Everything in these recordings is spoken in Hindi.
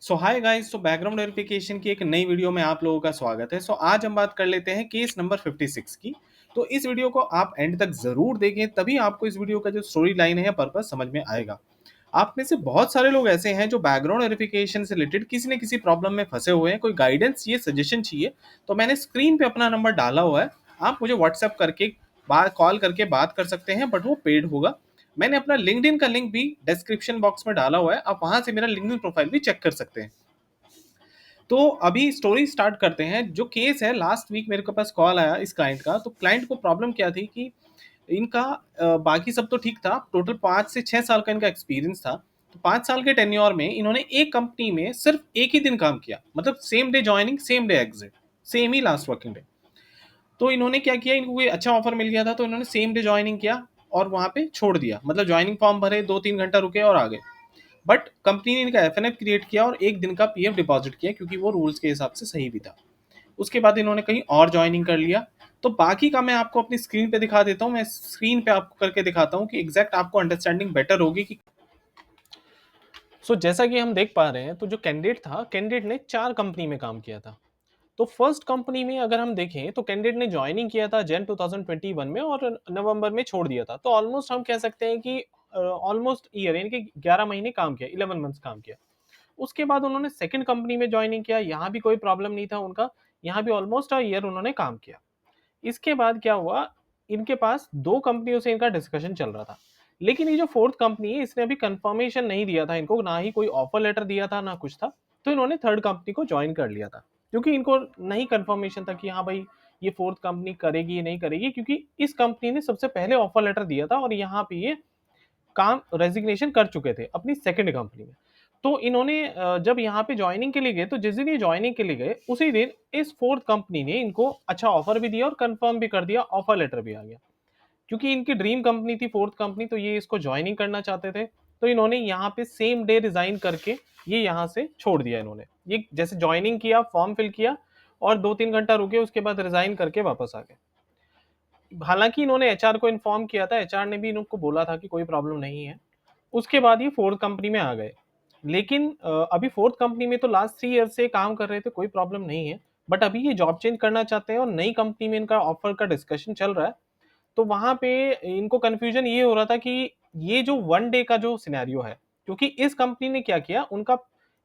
सो हाय गाइस। बैकग्राउंड वेरिफिकेशन की एक नई वीडियो में आप लोगों का स्वागत है। आज हम बात कर लेते हैं केस नंबर 56 की। तो इस वीडियो को आप एंड तक जरूर देखें, तभी आपको इस वीडियो का जो स्टोरी लाइन है या पर्पस समझ में आएगा। आप में से बहुत सारे लोग ऐसे हैं जो बैकग्राउंड वेरिफिकेशन से रिलेटेड किसी न किसी प्रॉब्लम में फंसे हुए हैं। कोई गाइडेंस चाहिए, सजेशन चाहिए, तो मैंने स्क्रीन पे अपना नंबर डाला हुआ है। आप मुझे व्हाट्सएप करके कॉल करके बात कर सकते हैं, बट वो पेड होगा। मैंने अपना लिंक्डइन का लिंक भी डिस्क्रिप्शन बॉक्स में डाला हुआ है, आप वहां से मेरा लिंक्डइन प्रोफाइल भी चेक कर सकते हैं। तो अभी स्टोरी स्टार्ट करते हैं। जो केस है, लास्ट वीक मेरे के पास कॉल आया इस क्लाइंट का। तो क्लाइंट को प्रॉब्लम क्या थी कि इनका बाकी सब तो ठीक था, टोटल 5 से 6 साल का इनका एक्सपीरियंस था। तो 5 साल के टेन्योर में इन्होंने एक कंपनी में सिर्फ एक ही दिन काम किया, मतलब same day joining same day exit, same ही लास्ट वर्किंग डे। तो इन्होंने क्या किया, इनको कोई अच्छा ऑफर मिल गया था, तो इन्होंने सेम डे ज्वाइनिंग किया और वहां पे छोड़ दिया। मतलब ज्वाइनिंग फॉर्म भरे, 2-3 घंटा रुके और आ गए। बट कंपनी ने इनका एफएनएफ क्रिएट किया और एक दिन का पीएफ डिपॉजिट किया, क्योंकि वो रूल्स के हिसाब से सही भी था। उसके बाद इन्होंने कहीं और ज्वाइनिंग कर लिया। तो बाकी का मैं आपको अपनी स्क्रीन पे दिखा देता हूँ। मैं स्क्रीन पे आपको करके दिखाता हूँ कि एग्जैक्ट आपको अंडरस्टैंडिंग बेटर होगी कि जैसा कि हम देख पा रहे हैं, तो जो कैंडिडेट था, कैंडिडेट ने 4 कंपनी में काम किया था। तो फर्स्ट कंपनी में अगर हम देखें, तो कैंडिडेट ने ज्वाइनिंग किया था जन 2021 में और नवंबर में छोड़ दिया था। तो ऑलमोस्ट हम कह सकते हैं कि ऑलमोस्ट ईयर, यानी कि 11 महीने काम किया, 11 मंथ्स काम किया। उसके बाद उन्होंने सेकंड कंपनी में ज्वाइनिंग किया, यहाँ भी कोई प्रॉब्लम नहीं था उनका। यहाँ भी ऑलमोस्ट ईयर उन्होंने काम किया। इसके बाद क्या हुआ, इनके पास 2 कंपनियों से इनका डिस्कशन चल रहा था। लेकिन ये जो फोर्थ कंपनी है, इसने अभी कंफर्मेशन नहीं दिया था इनको, ना ही कोई ऑफर लेटर दिया था, ना कुछ था। तो इन्होंने थर्ड कंपनी को ज्वाइन कर लिया था, क्योंकि इनको नहीं कंफर्मेशन था कि हाँ भाई, ये फोर्थ कंपनी करेगी या नहीं करेगी, क्योंकि इस कंपनी ने सबसे पहले ऑफर लेटर दिया था और यहाँ पे ये काम रेजिग्नेशन कर चुके थे अपनी सेकंड कंपनी में। तो इन्होंने जब यहाँ पे ज्वाइनिंग के लिए गए, तो जिस दिन ये ज्वाइनिंग के लिए गए, उसी दिन इस फोर्थ कंपनी ने इनको अच्छा ऑफर भी दिया और कंफर्म भी कर दिया, ऑफर लेटर भी आ गया। क्योंकि इनकी ड्रीम कंपनी थी फोर्थ कंपनी, तो ये इसको ज्वाइनिंग करना चाहते थे। तो इन्होंने यहाँ पे सेम डे रिजाइन करके ये यहाँ से छोड़ दिया। इन्होंने ये जैसे ज्वाइनिंग किया, फॉर्म फिल किया और 2-3 घंटा रुके, उसके बाद रिजाइन करके वापस आ गए। हालांकि इन्होंने एचआर को इन्फॉर्म किया था, एचआर ने भी इनको बोला था कि कोई प्रॉब्लम नहीं है। उसके बाद ये फोर्थ कंपनी में आ गए। लेकिन अभी फोर्थ कंपनी में तो लास्ट 3 ईयर से काम कर रहे थे, कोई प्रॉब्लम नहीं है। बट अभी ये जॉब चेंज करना चाहते हैं और नई कंपनी में इनका ऑफर का डिस्कशन चल रहा है। तो वहां पे इनको कंफ्यूजन ये हो रहा था कि ये जो 1 डे का जो सिनेरियो है, क्योंकि इस कंपनी ने क्या किया, उनका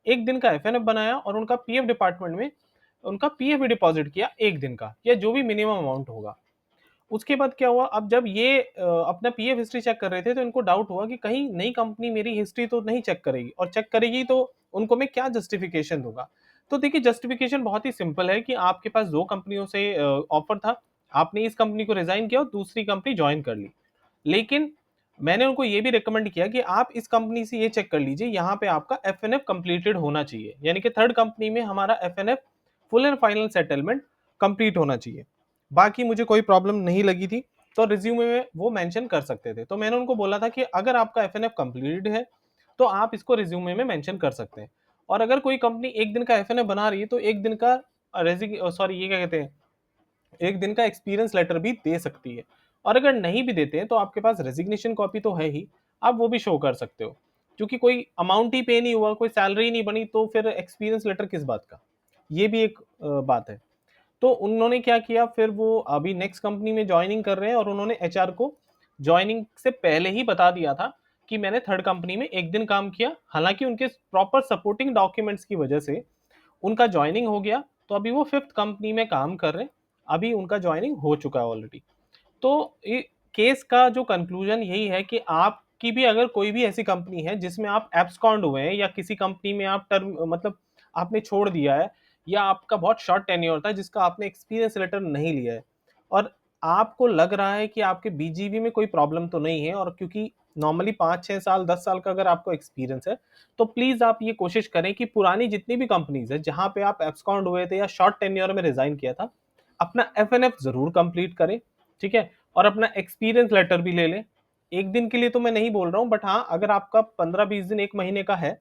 एक दिन का एफएनएफ बनाया और उनका पीएफ डिपार्टमेंट में उनका पीएफ भी डिपॉजिट किया एक दिन का, या जो भी मिनिमम अमाउंट होगा। उसके बाद क्या हुआ, अब जब ये अपना पीएफ हिस्ट्री चेक कर रहे थे, तो इनको डाउट हुआ कि कहीं नई कंपनी मेरी हिस्ट्री तो नहीं चेक करेगी, और चेक करेगी तो उनको मैं क्या जस्टिफिकेशन दूंगा। तो देखिए, जस्टिफिकेशन बहुत ही सिंपल है कि आपके पास 2 कंपनियों से ऑफर था, आपने इस कंपनी को रिजाइन किया और दूसरी कंपनी ज्वाइन कर ली। लेकिन मैंने उनको ये भी रिकमेंड किया कि आप इस कंपनी से ये चेक कर लीजिए, यहाँ पे आपका एफएनएफ कंप्लीटेड होना चाहिए, यानी कि थर्ड कंपनी में हमारा FNF full and final settlement complete होना चाहिए। बाकी मुझे कोई प्रॉब्लम नहीं लगी थी, तो रिज्यूमे में वो मेंशन कर सकते थे। तो मैंने उनको बोला था कि अगर आपका एफएनएफ कंप्लीटेड है, तो आप इसको रिज्यूमे में मेंशन कर सकते हैं। और अगर कोई कंपनी एक दिन का एफएनएफ बना रही है, तो एक दिन का सॉरी, ये क्या कहते हैं, एक दिन का एक्सपीरियंस लेटर भी दे सकती है। और अगर नहीं भी देते हैं, तो आपके पास रेजिग्नेशन कॉपी तो है ही, आप वो भी शो कर सकते हो। क्योंकि कोई अमाउंट ही पे नहीं हुआ, कोई सैलरी नहीं बनी, तो फिर एक्सपीरियंस लेटर किस बात का। ये भी एक बात है। तो उन्होंने क्या किया, फिर वो अभी नेक्स्ट कंपनी में ज्वाइनिंग कर रहे हैं, और उन्होंने एचआर को ज्वाइनिंग से पहले ही बता दिया था कि मैंने थर्ड कंपनी में एक दिन काम किया। हालांकि उनके प्रॉपर सपोर्टिंग डॉक्यूमेंट्स की वजह से उनका ज्वाइनिंग हो गया। तो अभी वो फिफ्थ कंपनी में काम कर रहे हैं, अभी उनका ज्वाइनिंग हो चुका है ऑलरेडी। तो ये केस का जो कंक्लूजन यही है कि आपकी भी अगर कोई भी ऐसी कंपनी है जिसमें आप एब्सकॉन्ड हुए हैं, या किसी कंपनी में आप टर्म मतलब आपने छोड़ दिया है, या आपका बहुत शॉर्ट टेन्योर था जिसका आपने एक्सपीरियंस लेटर नहीं लिया है, और आपको लग रहा है कि आपके बीजीवी में कोई प्रॉब्लम तो नहीं है, और क्योंकि नॉर्मली 5-6 साल 10 साल का अगर आपको एक्सपीरियंस है, तो प्लीज आप ये कोशिश करें कि पुरानी जितनी भी कंपनीज है जहां पे आप एब्सकॉन्ड हुए थे या शॉर्ट टेन्योर में रिजाइन किया था, अपना एफएनएफ जरूर कंप्लीट करें। ठीक है, और अपना एक्सपीरियंस लेटर भी ले लें। एक दिन के लिए तो मैं नहीं बोल रहा हूँ, बट हाँ, अगर आपका 15-20 दिन 1 महीने का है,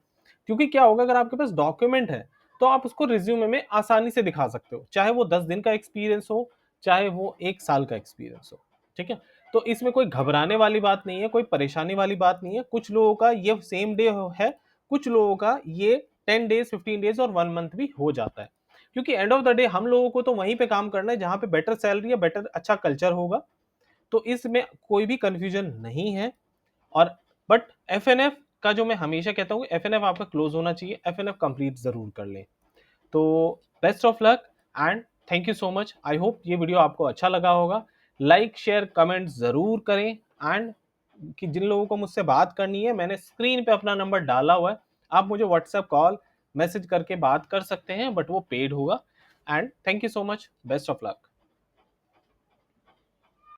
क्योंकि क्या होगा, अगर आपके पास डॉक्यूमेंट है, तो आप उसको रिज्यूमे में आसानी से दिखा सकते हो, चाहे वो 10 दिन का एक्सपीरियंस हो, चाहे वो 1 साल का एक्सपीरियंस हो। ठीक है, तो इसमें कोई घबराने वाली बात नहीं है, कोई परेशानी वाली बात नहीं है। कुछ लोगों का ये सेम डे है, कुछ लोगों का ये 10 डेज, 15 डेज और 1 मंथ भी हो जाता है। क्योंकि एंड ऑफ द डे हम लोगों को तो वहीं पे काम करना है जहाँ पे बेटर सैलरी या बेटर अच्छा कल्चर होगा। तो इसमें कोई भी कन्फ्यूजन नहीं है। और बट एफएनएफ का जो मैं हमेशा कहता हूँ, एफएनएफ आपका क्लोज होना चाहिए, एफएनएफ कंप्लीट जरूर कर लें। तो best of luck and thank you so much. I hope ये वीडियो आपको अच्छा लगा होगा। लाइक शेयर कमेंट जरूर करें। एंड कि जिन लोगों को मुझसे बात करनी है, मैंने स्क्रीन पे अपना नंबर डाला हुआ है, आप मुझे व्हाट्सएप कॉल मैसेज करके बात कर सकते हैं, बट वो पेड होगा। And thank you so much, best of luck.